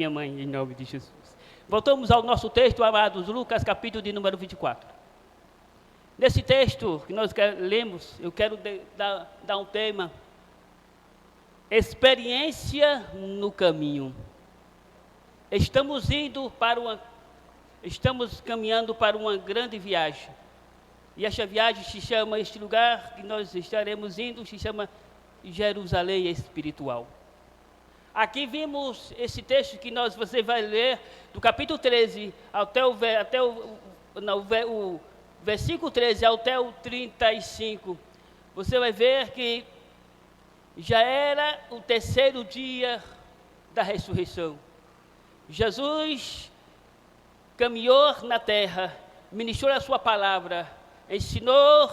minha mãe, em nome de Jesus. Voltamos ao nosso texto, amados, Lucas, capítulo de número 24. Nesse texto que nós lemos, eu quero dar um tema: experiência no caminho. Estamos caminhando para uma grande viagem. E esta viagem se chama, este lugar que nós estaremos indo, se chama Jerusalém espiritual. Aqui vimos esse texto que você vai ler, do capítulo 13 até o versículo 13 até o 35. Você vai ver que já era o terceiro dia da ressurreição. Jesus caminhou na terra, ministrou a sua palavra, ensinou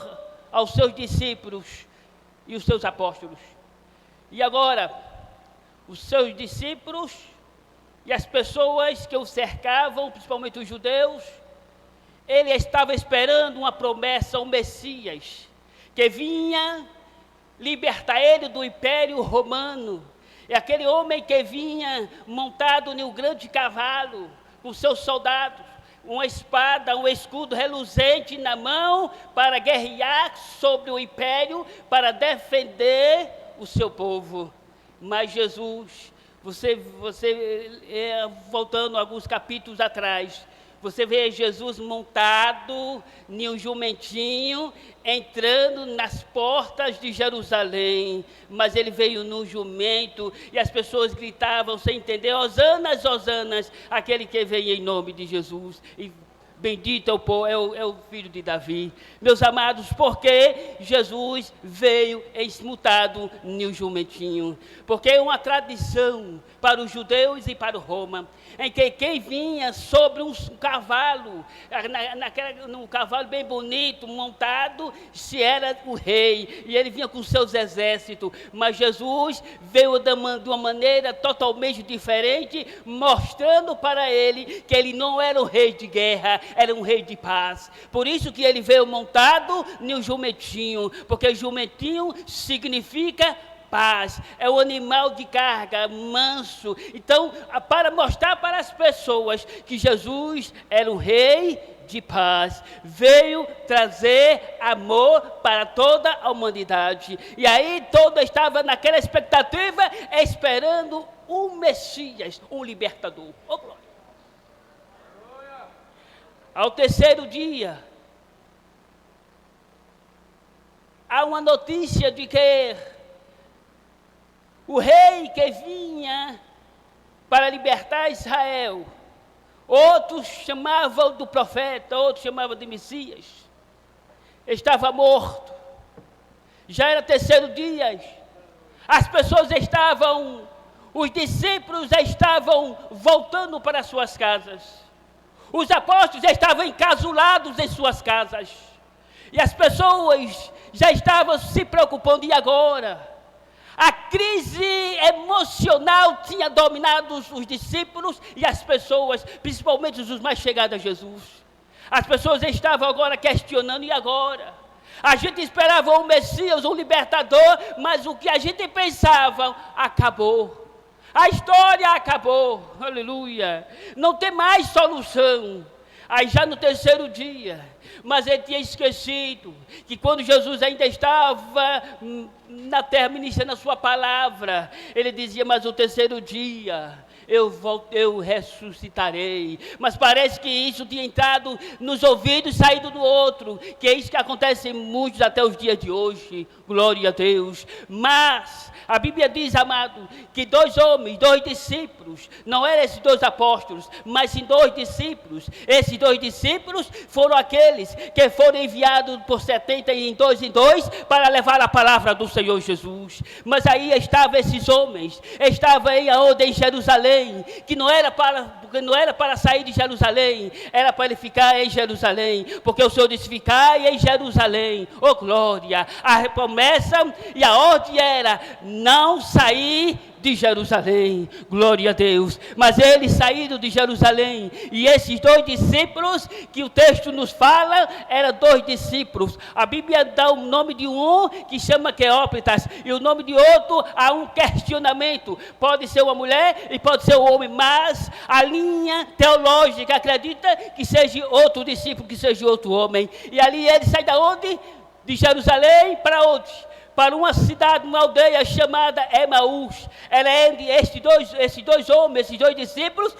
aos seus discípulos e os seus apóstolos. E agora, os seus discípulos e as pessoas que o cercavam, principalmente os judeus, ele estava esperando uma promessa, um Messias, que vinha libertar ele do Império Romano. É aquele homem que vinha montado em um grande cavalo, com seus soldados, uma espada, um escudo reluzente na mão, para guerrear sobre o império, para defender o seu povo. Mas Jesus, voltando alguns capítulos atrás, você vê Jesus montado em um jumentinho, entrando nas portas de Jerusalém, mas ele veio num jumento, e as pessoas gritavam sem entender: Hosanas, Hosanas, aquele que veio em nome de Jesus, e bendito é o filho de Davi. Meus amados, porque Jesus veio montado no jumentinho? Porque é uma tradição para os judeus e para Roma, em que quem vinha sobre um cavalo, num cavalo bem bonito, montado, se era o rei, e ele vinha com seus exércitos. Mas Jesus veio de uma maneira totalmente diferente, mostrando para ele que ele não era um rei de guerra, era um rei de paz. Por isso que ele veio montado no jumentinho, porque jumentinho significa paz, é o animal de carga, manso. Então, para mostrar para as pessoas que Jesus era um rei de paz, veio trazer amor para toda a humanidade. E aí todo estava naquela expectativa, esperando um Messias, um libertador. Oh, glória! Ao terceiro dia, há uma notícia de que o rei que vinha para libertar Israel, outros chamavam do profeta, outros chamavam de Messias, estava morto. Já era terceiro dia, as pessoas os discípulos estavam voltando para suas casas, os apóstolos estavam encasulados em suas casas, e as pessoas já estavam se preocupando: e agora? A crise emocional tinha dominado os discípulos e as pessoas, principalmente os mais chegados a Jesus. As pessoas estavam agora questionando: e agora? A gente esperava um Messias, um libertador, mas o que a gente pensava acabou. A história acabou, aleluia. Não tem mais solução. Aí já no terceiro dia, mas ele tinha esquecido que quando Jesus ainda estava na terra ministrando a sua palavra, ele dizia: mas no terceiro dia eu ressuscitarei. Mas parece que isso tinha entrado nos ouvidos e saído do outro, que é isso que acontece em muitos até os dias de hoje, glória a Deus. Mas a Bíblia diz, amado, que 2 homens, 2 discípulos, não eram esses 2 apóstolos, mas sim 2 discípulos. Esses 2 discípulos foram aqueles que foram enviados por 70 em 2 para levar a palavra do Senhor Jesus. Mas aí estavam esses homens, estavam aí aonde? Em Jerusalém, que não era para porque não era para sair de Jerusalém, era para ele ficar em Jerusalém, porque o Senhor disse: ficar em Jerusalém. Oh glória! A promessa e a ordem era não sair de Jerusalém, glória a Deus. Mas eles saíram de Jerusalém, e esses 2 discípulos que o texto nos fala, eram 2 discípulos. A Bíblia dá o nome de um que chama Cleópatas, e o nome de outro há um questionamento, pode ser uma mulher e pode ser um homem, mas a linha teológica acredita que seja outro discípulo, que seja outro homem. E ali ele sai da onde? De Jerusalém para onde? Para uma cidade, uma aldeia chamada Emaús. Era onde esses dois homens, esses 2 discípulos,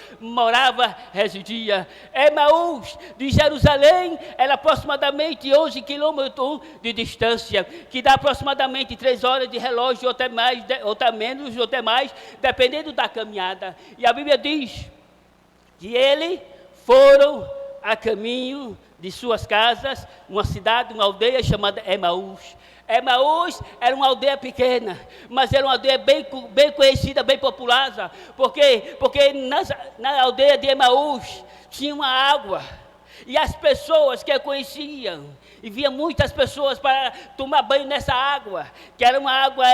residia. Emaús, de Jerusalém, era aproximadamente 11 quilômetros de distância, que dá aproximadamente 3 horas de relógio, ou até mais, ou até menos, ou até mais, dependendo da caminhada. E a Bíblia diz que eles foram a caminho de suas casas, uma cidade, uma aldeia chamada Emaús. Emaús era uma aldeia pequena, mas era uma aldeia bem conhecida, bem populosa. Por quê? Porque na aldeia de Emaús tinha uma água, e as pessoas que a conheciam, e via muitas pessoas para tomar banho nessa água, que era uma água,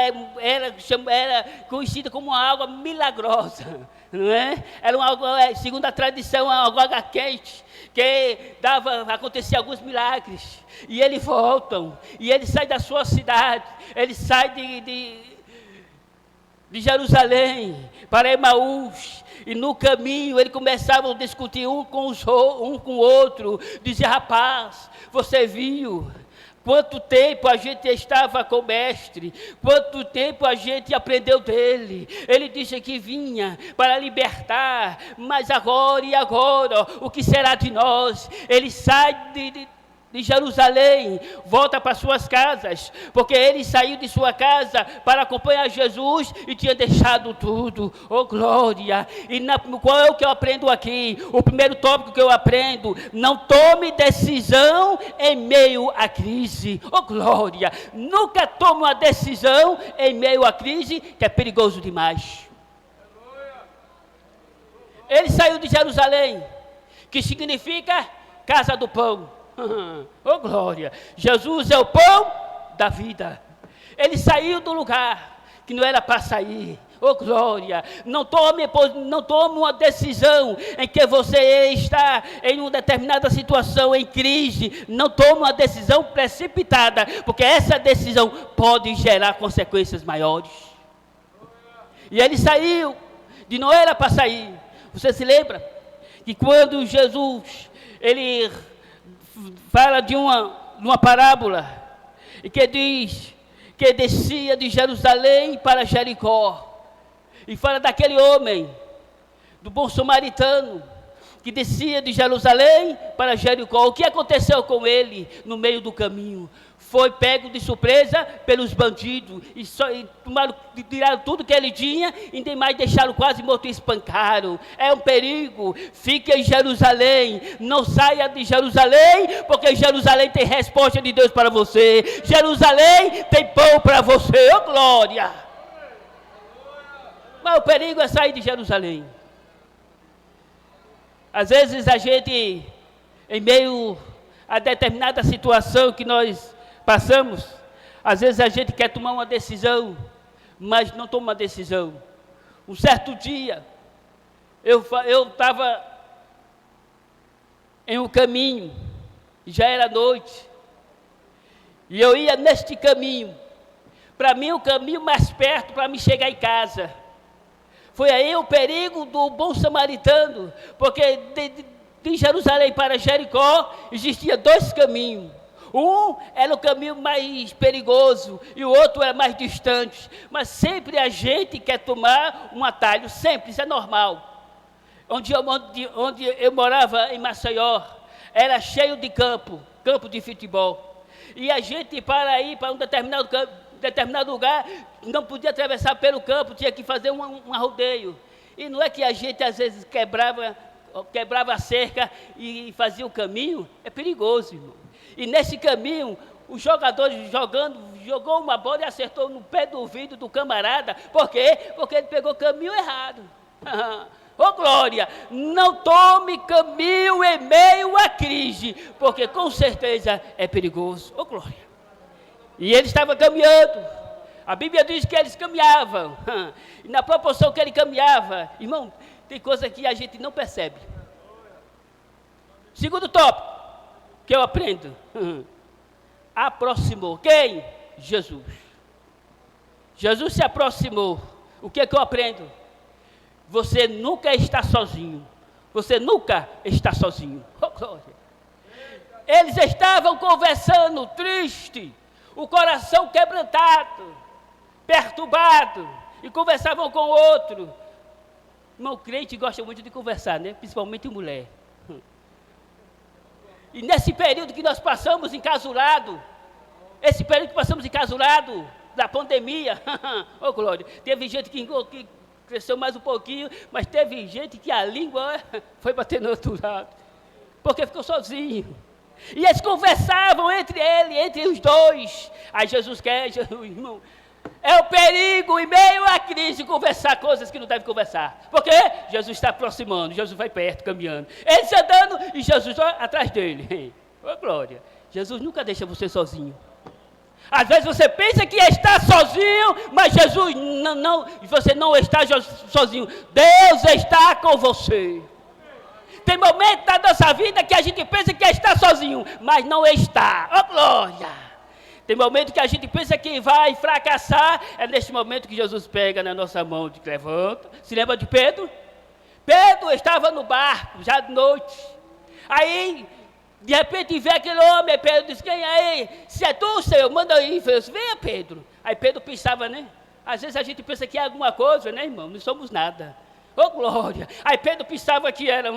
era conhecida como uma água milagrosa, não é? Era uma água, segundo a tradição, uma água quente, que acontecia alguns milagres, e eles voltam, e eles saem da sua cidade, eles saem de Jerusalém para Emaús, e no caminho eles começavam a discutir um com o outro, dizer: rapaz, você viu quanto tempo a gente estava com o mestre, quanto tempo a gente aprendeu dele, ele disse que vinha para libertar, mas agora, o que será de nós? Ele sai de Jerusalém, volta para suas casas, porque ele saiu de sua casa para acompanhar Jesus e tinha deixado tudo. Oh glória! E qual é o que eu aprendo aqui? O primeiro tópico que eu aprendo: não tome decisão em meio à crise. Oh glória! Nunca tome uma decisão em meio à crise, que é perigoso demais. Ele saiu de Jerusalém, que significa casa do pão. Oh glória! Jesus é o pão da vida. Ele saiu do lugar que não era para sair. Oh glória! Não tome uma decisão em que você está em uma determinada situação, em crise. Não tome uma decisão precipitada, porque essa decisão pode gerar consequências maiores. E ele saiu de não era para sair. Você se lembra que quando Jesus, ele fala de uma parábola, e que diz que descia de Jerusalém para Jericó, e fala daquele homem, do bom samaritano, que descia de Jerusalém para Jericó. O que aconteceu com ele no meio do caminho? Foi pego de surpresa pelos bandidos, e tiraram tudo que ele tinha, e nem mais deixaram quase morto e espancaram. É um perigo. Fique em Jerusalém, não saia de Jerusalém, porque Jerusalém tem resposta de Deus para você. Jerusalém tem pão para você. Oh glória! Mas o perigo é sair de Jerusalém. Às vezes a gente, em meio a determinada situação que nós passamos, às vezes a gente quer tomar uma decisão, mas não toma uma decisão. Um certo dia, eu estava em um caminho, já era noite, e eu ia neste caminho. Para mim, o caminho mais perto para me chegar em casa. Foi aí o perigo do bom samaritano, porque de Jerusalém para Jericó existia 2 caminhos. Um era o caminho mais perigoso e o outro era mais distante. Mas sempre a gente quer tomar um atalho, sempre, isso é normal. Onde eu morava, em Maceió, era cheio de campo de futebol. E a gente, para ir para um determinado lugar, não podia atravessar pelo campo, tinha que fazer um rodeio. E não é que a gente às vezes quebrava a cerca e fazia o caminho? É perigoso, irmão. E nesse caminho, o jogador jogou uma bola e acertou no pé do vidro do camarada. Por quê? Porque ele pegou o caminho errado. Ô glória, não tome caminho em meio à crise, porque com certeza é perigoso. Ô glória. E ele estava caminhando. A Bíblia diz que eles caminhavam. E na proporção que ele caminhava, irmão, tem coisa que a gente não percebe. Segundo tópico que eu aprendo. Aproximou. Quem? Jesus. Jesus se aproximou. O que é que eu aprendo? Você nunca está sozinho. Você nunca está sozinho. Oh, glória. Eles estavam conversando, triste, o coração quebrantado, perturbado, e conversavam com o outro. Irmão, crente gosta muito de conversar, né? Principalmente mulher. E nesse período que nós passamos encasulado, esse período que passamos encasulado, da pandemia, oh glória, teve gente que cresceu mais um pouquinho, mas teve gente que a língua foi bater no outro lado, porque ficou sozinho. E eles conversavam entre os dois. Aí Jesus quer, irmão, é o perigo em meio à crise conversar coisas que não deve conversar. Porque Jesus está aproximando, Jesus vai perto, caminhando. Eles andando e Jesus atrás dele. Oh glória, Jesus nunca deixa você sozinho. Às vezes você pensa que está sozinho, mas Jesus não, você não está sozinho. Deus está com você. Tem momentos da nossa vida que a gente pensa que está sozinho, mas não está. Oh glória! Tem momentos que a gente pensa que vai fracassar, é nesse momento que Jesus pega na nossa mão e levanta. Se lembra de Pedro? Pedro estava no barco, já de noite. Aí, de repente, vê aquele homem, Pedro disse, quem é? Se é tu, Senhor, manda aí. Falei, venha, Pedro. Aí Pedro pensava, né? Às vezes a gente pensa que é alguma coisa, né, irmão? Não somos nada. Oh, glória! Aí Pedro pensava que era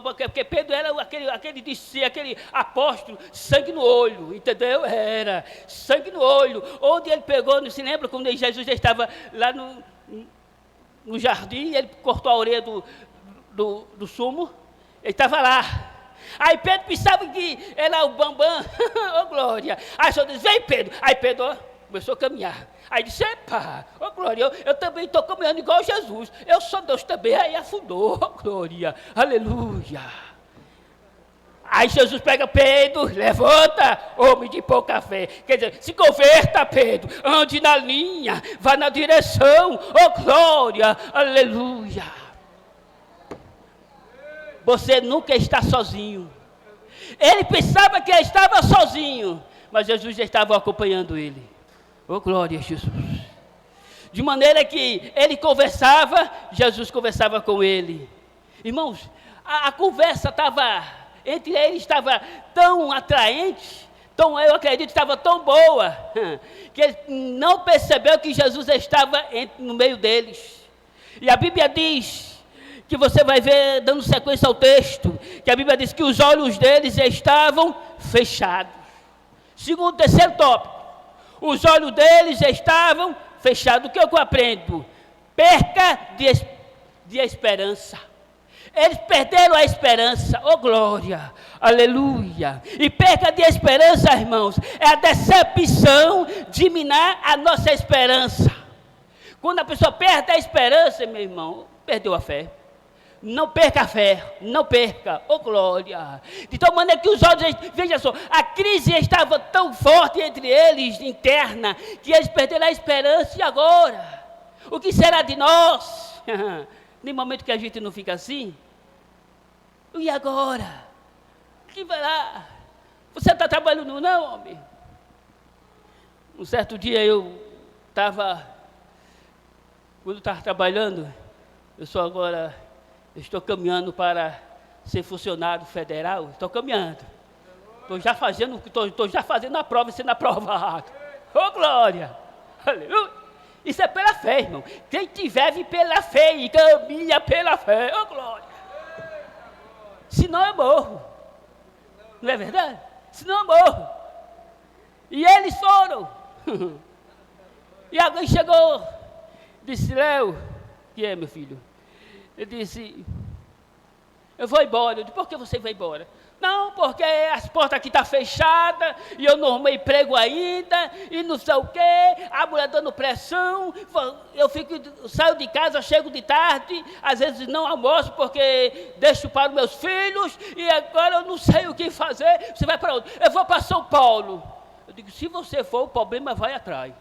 porque Pedro era aquele apóstolo, sangue no olho, entendeu? Era sangue no olho. Onde ele pegou, não se lembra, quando Jesus já estava lá no jardim, ele cortou a orelha do sumo, ele estava lá. Aí Pedro pensava que era o bambam, oh glória. Aí só disse, vem Pedro. Aí Pedro começou a caminhar. Aí disse, epa, oh glória, eu também estou caminhando igual Jesus. Eu sou Deus também. Aí afundou, oh glória, aleluia. Aí Jesus pega Pedro, levanta, homem de pouca fé. Quer dizer, se converta, Pedro, ande na linha, vá na direção, oh glória, aleluia. Você nunca está sozinho. Ele pensava que estava sozinho, mas Jesus já estava acompanhando ele. Oh glória a Jesus. De maneira que ele conversava, Jesus conversava com ele. Irmãos, a conversa entre eles estava tão atraente, eu acredito que estava tão boa, que ele não percebeu que Jesus estava no meio deles. E a Bíblia diz, que você vai ver, dando sequência ao texto, que a Bíblia diz que os olhos deles estavam fechados. Segundo, terceiro tópico, os olhos deles estavam fechados. O que eu aprendo? Perca de esperança. Eles perderam a esperança, oh glória, aleluia. E perca de esperança, irmãos, é a decepção de minar a nossa esperança. Quando a pessoa perde a esperança, meu irmão, perdeu a fé. Não perca a fé, não perca, oh glória. De tal maneira que os olhos, veja só, a crise estava tão forte entre eles, interna, que eles perderam a esperança. E agora? O que será de nós? No momento que a gente não fica assim, e agora? O que vai lá? Você está trabalhando não, homem? Um certo dia eu estava, quando estava trabalhando, estou caminhando para ser funcionário federal, estou caminhando. Estou já fazendo a prova e sendo aprovado. Oh glória! Aleluia! Isso é pela fé, irmão. Quem tiver vive pela fé e caminha pela fé. Oh glória! Senão eu morro. Não é verdade? Senão eu morro. E eles foram. E alguém chegou, disse, Léo, que é meu filho? Ele disse, eu vou embora. Eu disse, por que você vai embora? Não, porque as portas aqui estão fechadas, e eu não arrumei emprego ainda, e não sei o quê, a mulher dando pressão, saio de casa, chego de tarde, às vezes não almoço porque deixo para os meus filhos, e agora eu não sei o que fazer. Você vai para onde? Eu vou para São Paulo. Eu digo, se você for, o problema vai atrás.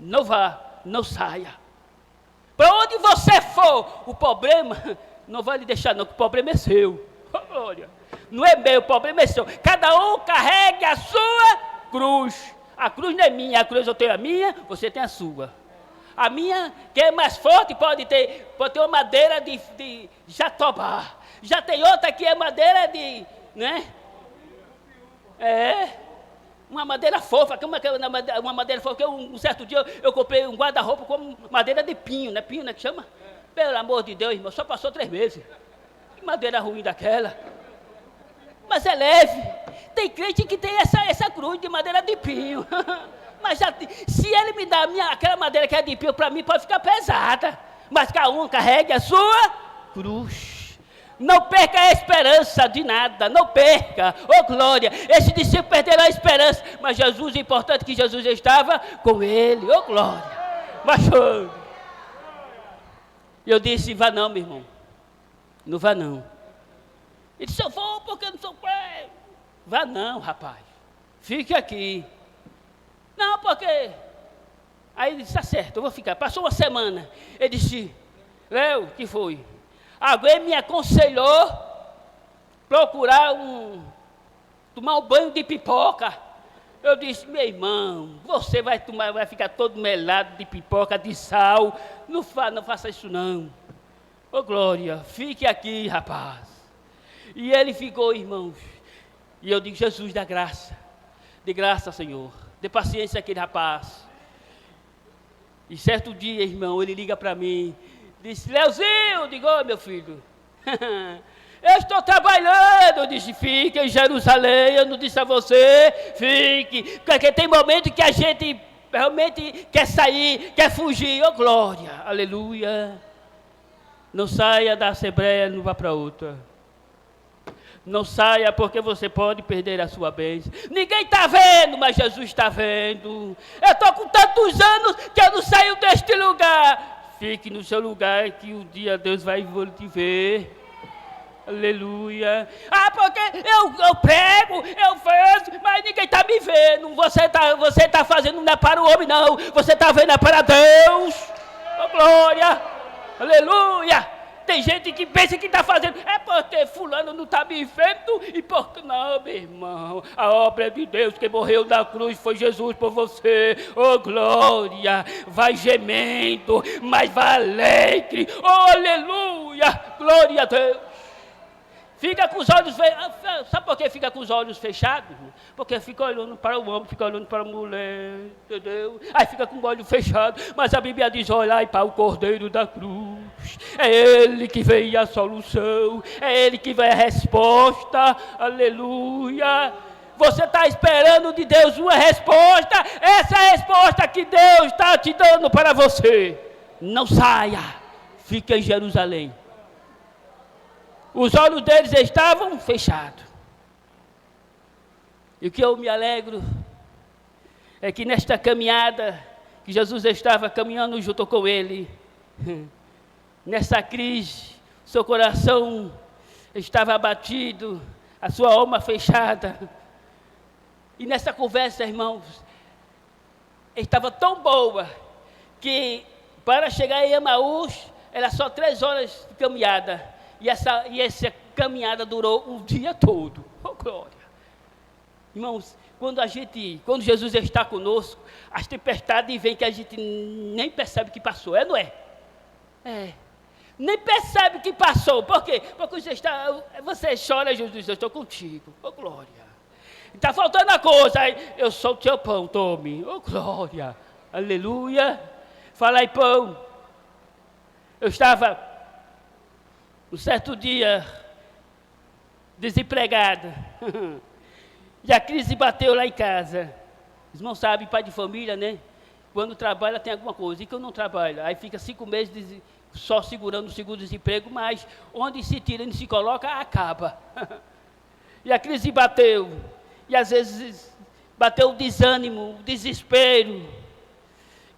Não vá, não saia. Para onde você for, o problema não vai lhe deixar não, que o problema é seu. Oh, glória. Não é meu, o problema é seu. Cada um carregue a sua cruz. A cruz não é minha, a cruz eu tenho a minha, você tem a sua. A minha, que é mais forte, pode ter uma madeira de jatobá. Já tem outra que é madeira de, né? Uma madeira fofa, uma madeira fofa, que um certo dia eu comprei um guarda-roupa com madeira de pinho, né? Pinho, né, que chama? Pelo amor de Deus, irmão, só passou 3 meses. Que madeira ruim daquela. Mas é leve. Tem crente que tem essa cruz de madeira de pinho. Mas se ele me dá aquela madeira que é de pinho, para mim pode ficar pesada. Mas cada um carregue a sua cruz. Não perca a esperança de nada, não perca, oh glória. Esses discípulos perderam a esperança, mas Jesus, é importante que Jesus estava com ele, oh glória. Mas eu disse, vá não, meu irmão, não vá não. Ele disse, eu vou porque eu não sou pai. Vá não, rapaz, fique aqui. Não, porque... Aí ele disse, tá certo, eu vou ficar. Passou uma semana, ele disse, Léo, o que foi? Alguém me aconselhou procurar tomar um banho de pipoca. Eu disse, meu irmão, você vai ficar todo melado de pipoca, de sal. Não faça isso não. Ô glória, fique aqui, rapaz. E ele ficou, irmãos. E eu digo, Jesus, dá graça. De graça, Senhor. Dê paciência àquele rapaz. E certo dia, irmão, ele liga para mim. Disse, Leozinho, eu digo, oh, meu filho, eu estou trabalhando. Eu disse, fique em Jerusalém, eu não disse a você, fique, porque tem momento que a gente realmente quer sair, quer fugir, oh glória, aleluia. Não saia da Assembleia, não vá para outra. Não saia porque você pode perder a sua bênção. Ninguém está vendo, mas Jesus está vendo. Eu estou com tantos anos que eu não saio deste lugar. Fique no seu lugar que um dia Deus vai te ver. Aleluia. Ah, porque eu prego, eu faço, mas ninguém está me vendo. Você tá fazendo não é para o homem, não. Você está vendo é para Deus. Oh, glória. Aleluia. Tem gente que pensa que está fazendo, é porque fulano não está me vendo, e porque não, meu irmão, a obra de Deus que morreu na cruz foi Jesus por você, oh glória, vai gemendo, mas vai alegre, oh aleluia, glória a Deus. Fica com os olhos fechados. Sabe por que fica com os olhos fechados? Porque fica olhando para o homem, fica olhando para a mulher, entendeu? Aí fica com o olho fechado. Mas a Bíblia diz, olhai para o Cordeiro da cruz. É Ele que veio a solução. É Ele que veio a resposta. Aleluia. Você está esperando de Deus uma resposta. Essa é a resposta que Deus está te dando para você. Não saia. Fica em Jerusalém. Os olhos deles estavam fechados. E o que eu me alegro é que nesta caminhada, que Jesus estava caminhando junto com ele, nessa crise, seu coração estava abatido, a sua alma fechada. E nessa conversa, irmãos, estava tão boa, que para chegar em Emaús, era só 3 horas de caminhada. E essa caminhada durou o dia todo. Oh, glória. Irmãos, quando Jesus está conosco, as tempestades vêm que a gente nem percebe que passou, não é? Nem percebe que passou. Por quê? Porque você chora, Jesus, eu estou contigo. Oh, glória. Está faltando a coisa. Eu sou o teu pão, tome. Oh, glória. Aleluia. Fala aí, pão. Eu estava, um certo dia, desempregado. E a crise bateu lá em casa. Os irmãos sabem, pai de família, né? Quando trabalha tem alguma coisa. E que eu não trabalho. Aí fica 5 meses só segurando o seguro-desemprego, mas onde se tira e se coloca, acaba. E a crise bateu. E às vezes bateu o desânimo, o desespero.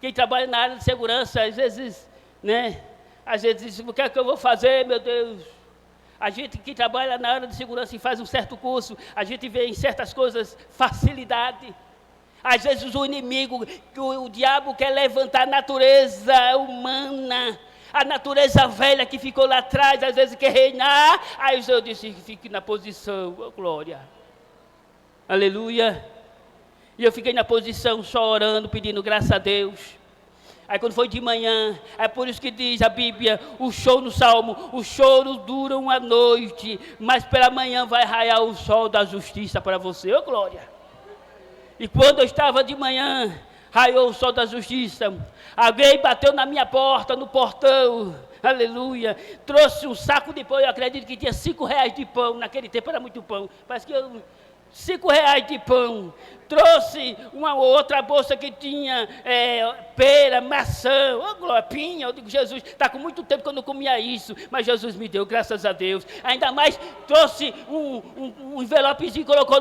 Quem trabalha na área de segurança, às vezes, né? Às vezes diz, o que é que eu vou fazer, meu Deus? A gente que trabalha na área de segurança e faz um certo curso, a gente vê em certas coisas facilidade. Às vezes o inimigo, o diabo quer levantar a natureza humana, a natureza velha que ficou lá atrás, às vezes quer reinar. Aí eu disse, fique na posição, oh, glória. Aleluia. E eu fiquei na posição só orando, pedindo graça a Deus. Aí quando foi de manhã, é por isso que diz a Bíblia, o choro no Salmo, o choro dura uma noite, mas pela manhã vai raiar o sol da justiça para você, ô glória. E quando eu estava de manhã, raiou o sol da justiça, alguém bateu na minha porta, no portão, aleluia, trouxe um saco de pão, eu acredito que tinha R$5 de pão, naquele tempo era muito pão, parece que eu... R$5 de pão, trouxe uma outra bolsa que tinha pera, maçã, pinha. Eu digo, Jesus, está com muito tempo que eu não comia isso, mas Jesus me deu, graças a Deus. Ainda mais trouxe um envelopezinho, colocou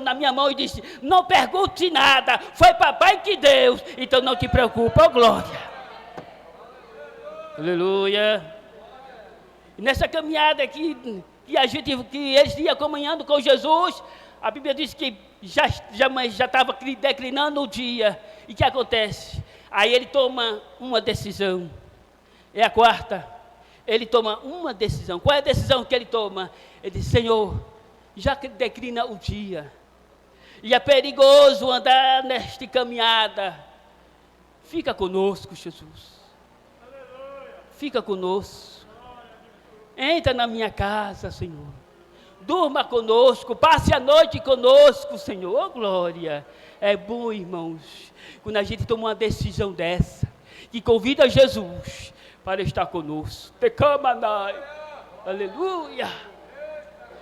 na minha mão e disse, não pergunte nada, foi papai que deu, então não te preocupa, glória. Aleluia. E nessa caminhada aqui, que eles iam caminhando com Jesus, a Bíblia diz que já estava declinando o dia. E o que acontece? Aí ele toma uma decisão. É a quarta. Ele toma uma decisão. Qual é a decisão que ele toma? Ele diz, Senhor, já que declina o dia, e é perigoso andar nesta caminhada, fica conosco, Jesus. Fica conosco. Entra na minha casa, Senhor. Durma conosco, passe a noite conosco, Senhor, oh, glória. É bom, irmãos, quando a gente toma uma decisão dessa, que convida Jesus para estar conosco. Tecamanai, aleluia.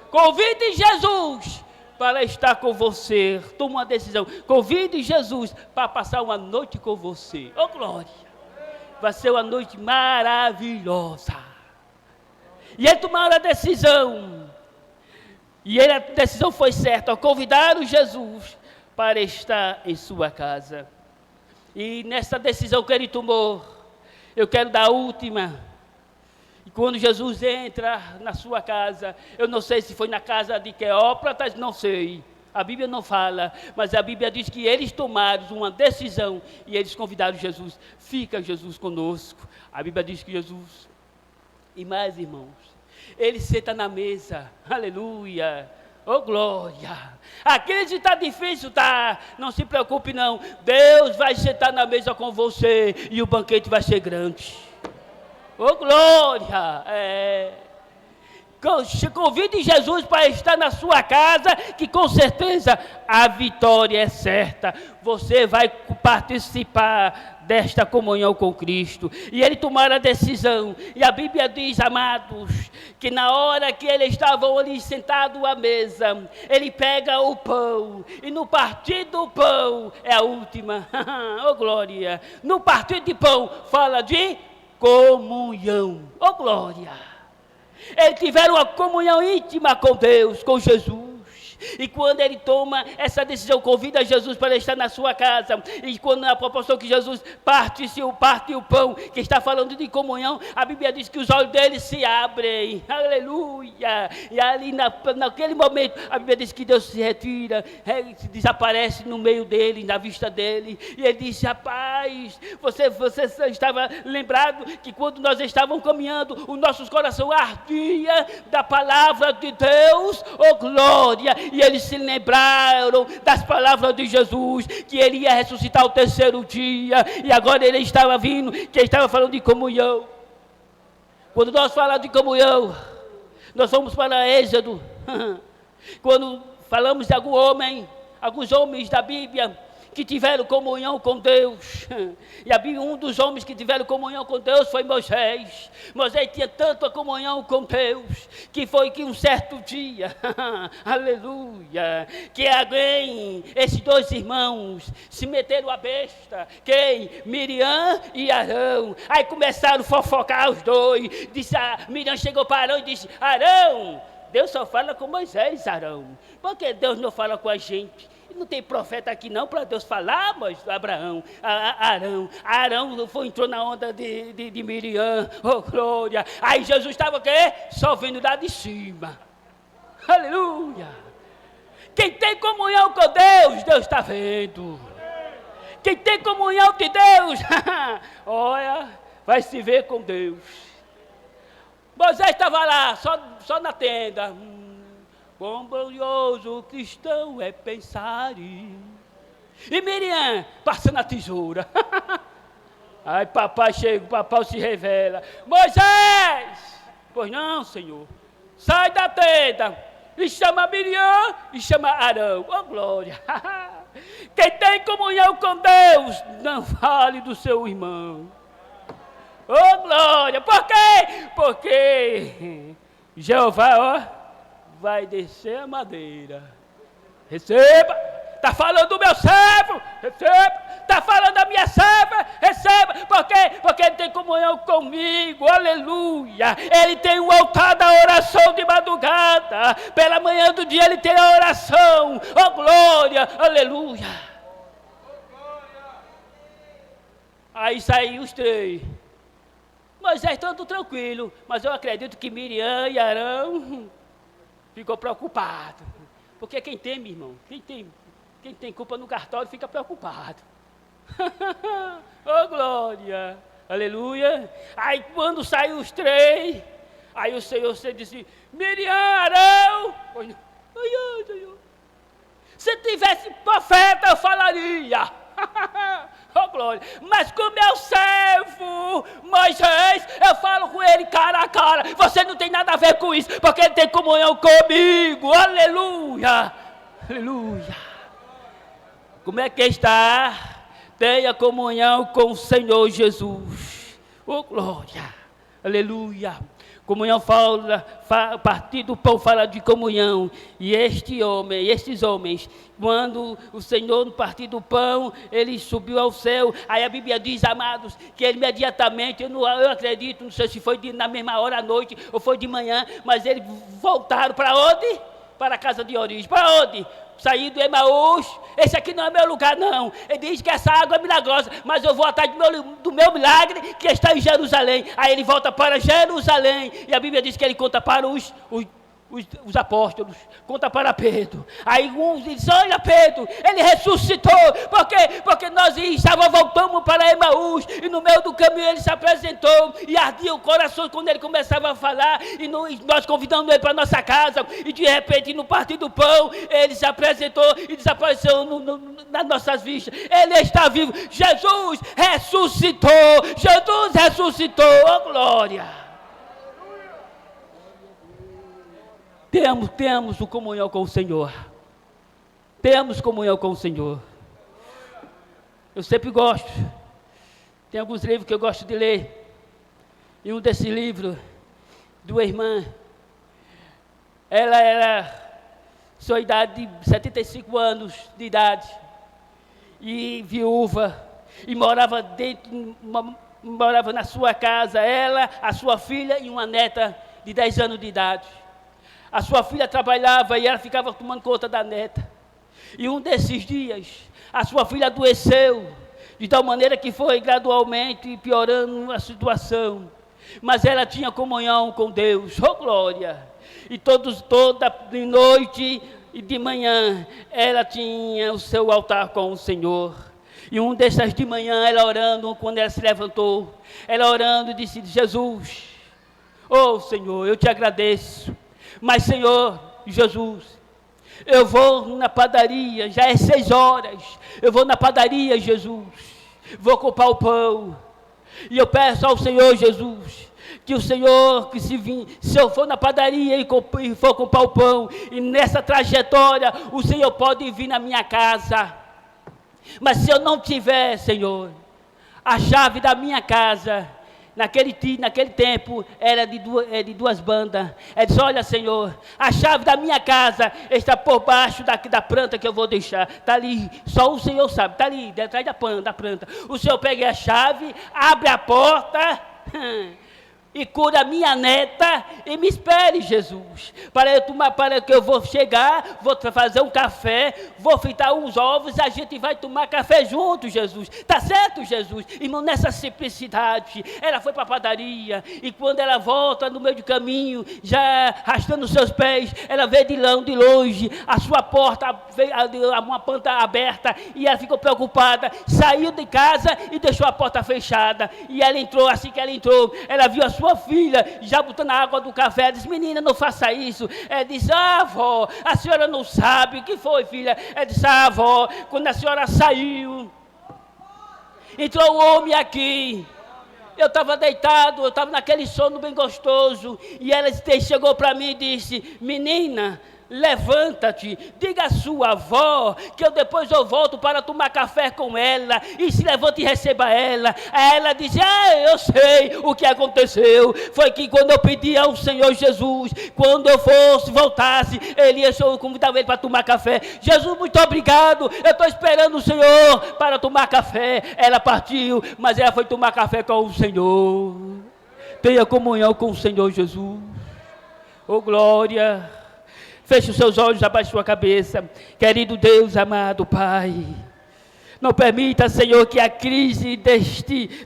Convide Jesus para estar com você. Toma uma decisão, convide Jesus para passar uma noite com você, oh, glória. Vai ser uma noite maravilhosa. E ele tomou a decisão. E a decisão foi certa, ao convidar o Jesus para estar em sua casa. E nessa decisão que ele tomou, eu quero dar a última. E quando Jesus entra na sua casa, eu não sei se foi na casa de Cleópatas, não sei. A Bíblia não fala, mas a Bíblia diz que eles tomaram uma decisão e eles convidaram Jesus. Fica Jesus conosco. A Bíblia diz que Jesus, e mais irmãos, ele senta na mesa, aleluia, oh glória. Aquele que está difícil, tá, não se preocupe não, Deus vai sentar na mesa com você e o banquete vai ser grande, oh glória. Convide Jesus para estar na sua casa, que com certeza a vitória é certa. Você vai participar desta comunhão com Cristo. E ele tomaram a decisão. E a Bíblia diz, amados, que na hora que eles estavam ali sentados à mesa, ele pega o pão. E no partir do pão, é a última. Oh glória. No partir de pão, fala de comunhão. Oh glória. Eles tiveram uma comunhão íntima com Deus, com Jesus. E quando ele toma essa decisão, convida Jesus para estar na sua casa. E quando na proporção que Jesus parte o pão, que está falando de comunhão, a Bíblia diz que os olhos dele se abrem. Aleluia. E ali naquele momento, a Bíblia diz que Deus se retira, desaparece no meio dele, na vista dele. E ele disse, rapaz, você estava lembrado que quando nós estávamos caminhando, o nosso coração ardia da palavra de Deus, oh glória. E eles se lembraram das palavras de Jesus, que ele ia ressuscitar o terceiro dia, e agora ele estava vindo, que ele estava falando de comunhão. Quando nós falamos de comunhão, nós vamos para Êxodo, quando falamos de alguns homens da Bíblia, que tiveram comunhão com Deus, e um dos homens que tiveram comunhão com Deus foi Moisés. Moisés tinha tanta comunhão com Deus, que foi que um certo dia, aleluia, que esses dois irmãos, se meteram a besta, quem? Miriam e Arão. Aí começaram a fofocar os dois, Miriam chegou para Arão e disse, Arão, Deus só fala com Moisés, Arão. Por que Deus não fala com a gente? Não tem profeta aqui não para Deus falar, mas Arão entrou na onda de Miriam, oh glória. Aí Jesus estava o quê? Só vendo lá de cima. Aleluia. Quem tem comunhão com Deus, Deus está vendo. Quem tem comunhão de Deus, olha, vai se ver com Deus. Moisés estava lá, só na tenda. Quão glorioso cristão é pensar. E Miriam, passando a tesoura. Aí papai chega, papai se revela. Moisés! Pois não, Senhor. Sai da tenda. E chama Miriam e chama Arão. Oh, glória. Quem tem comunhão com Deus, não fale do seu irmão. Oh, glória. Por quê? Porque Jeová, ó, vai descer a madeira. Receba. Está falando do meu servo? Receba. Está falando da minha serva? Receba. Por quê? Porque ele tem comunhão comigo. Aleluia. Ele tem um altar da oração de madrugada. Pela manhã do dia ele tem a oração. Oh, glória. Aleluia. Aí saíram os três. Moisés todo tranquilo. Mas eu acredito que Miriam e Arão ficou preocupado. Porque quem tem, meu irmão, quem tem culpa no cartório fica preocupado. Oh, glória. Aleluia. Aí quando saiu os três, aí o Senhor disse, Miriam, Arão. Ai, Senhor. Se tivesse profeta, eu falaria. Oh, glória. Mas com meu servo Moisés, eu falo com ele cara a cara. Você não tem nada a ver com isso, porque ele tem comunhão comigo. Aleluia. Aleluia. Como é que está? Tenha comunhão com o Senhor Jesus. Oh, glória. Aleluia. Comunhão fala, partir do pão fala de comunhão. E estes homens, quando o Senhor no partir do pão, ele subiu ao céu. Aí a Bíblia diz, amados, que ele imediatamente, eu acredito, não sei se foi na mesma hora à noite ou foi de manhã, mas eles voltaram para onde? Para a casa de origem. Para onde? Saí do Emaús. Esse aqui não é meu lugar, não. Ele diz que essa água é milagrosa, mas eu vou atrás do meu milagre que está em Jerusalém. Aí ele volta para Jerusalém. E a Bíblia diz que ele conta para os apóstolos, conta para Pedro. Aí uns dizem, olha Pedro, ele ressuscitou. Por quê? Porque nós voltamos para Emaús, e no meio do caminho ele se apresentou, e ardia o coração quando ele começava a falar, e nós convidamos ele para nossa casa, e de repente no partir do pão, ele se apresentou e desapareceu nas nossas vistas. Ele está vivo. Jesus ressuscitou. Jesus ressuscitou. Oh, glória. Temos comunhão com o Senhor. Temos comunhão com o Senhor. Eu sempre gosto. Tem alguns livros que eu gosto de ler. E um desses livros, de uma irmã, ela era sua idade de 75 anos de idade. E viúva. E morava na sua casa. Ela, a sua filha e uma neta de 10 anos de idade. A sua filha trabalhava e ela ficava tomando conta da neta. E um desses dias, a sua filha adoeceu, de tal maneira que foi gradualmente piorando a situação. Mas ela tinha comunhão com Deus, oh glória. E toda noite e de manhã, ela tinha o seu altar com o Senhor. E um dessas de manhã, ela orando, quando ela se levantou, ela orando, disse, Jesus, oh Senhor, eu te agradeço. Mas, Senhor Jesus, eu vou na padaria, já é 6 horas, eu vou na padaria, Jesus, vou comprar o pão, e eu peço ao Senhor Jesus, que o Senhor, se eu for na padaria e for comprar o pão, e nessa trajetória, o Senhor pode vir na minha casa, mas se eu não tiver, Senhor, a chave da minha casa, naquele tempo, era de 2 bandas. Ele disse, olha Senhor, a chave da minha casa está por baixo da planta que eu vou deixar. Está ali, só o Senhor sabe, está ali, atrás da planta. O Senhor pega a chave, abre a porta, e cura minha neta e me espere, Jesus, para que eu vou chegar, vou fazer um café, vou fritar uns ovos, a gente vai tomar café junto, Jesus, tá certo, Jesus? Irmão, nessa simplicidade, ela foi para a padaria, e quando ela volta no meio do caminho, já arrastando os seus pés, ela vê de longe, a sua porta, uma porta aberta, e ela ficou preocupada, saiu de casa e deixou a porta fechada, e ela entrou, assim que ela entrou, ela viu a sua filha já botando a água do café. Ela disse: menina, não faça isso. Ela disse: avó, a senhora não sabe. O que foi, filha? Ela disse: avó, quando a senhora saiu, entrou um homem aqui, eu estava deitado, eu estava naquele sono bem gostoso, e ela chegou para mim e disse: menina, levanta-te, diga à sua avó que depois eu volto para tomar café com ela, e se levante e receba ela. Aí ela disse: eu sei o que aconteceu, foi que quando eu pedi ao Senhor Jesus, quando eu voltasse, eu convidava ele para tomar café. Jesus, muito obrigado, eu estou esperando o Senhor para tomar café. Ela partiu, mas ela foi tomar café com o Senhor. Tenha comunhão com o Senhor Jesus. Oh glória. Feche os seus olhos, abaixe sua cabeça. Querido Deus, amado Pai, não permita, Senhor, que a crise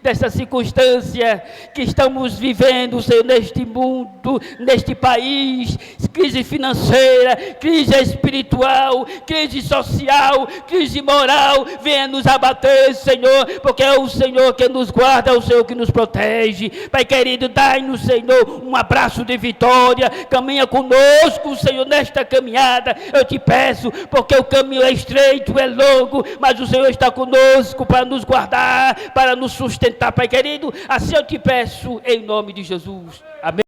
dessa circunstância que estamos vivendo, Senhor, neste mundo, neste país, crise financeira, crise espiritual, crise social, crise moral, venha nos abater, Senhor, porque é o Senhor que nos guarda, é o Senhor que nos protege. Pai querido, dai-nos, Senhor, um abraço de vitória, caminha conosco, Senhor, nesta caminhada, eu te peço, porque o caminho é estreito, é longo, mas o Senhor está conosco para nos guardar, para nos sustentar, Pai querido. Assim eu te peço, em nome de Jesus. Amém.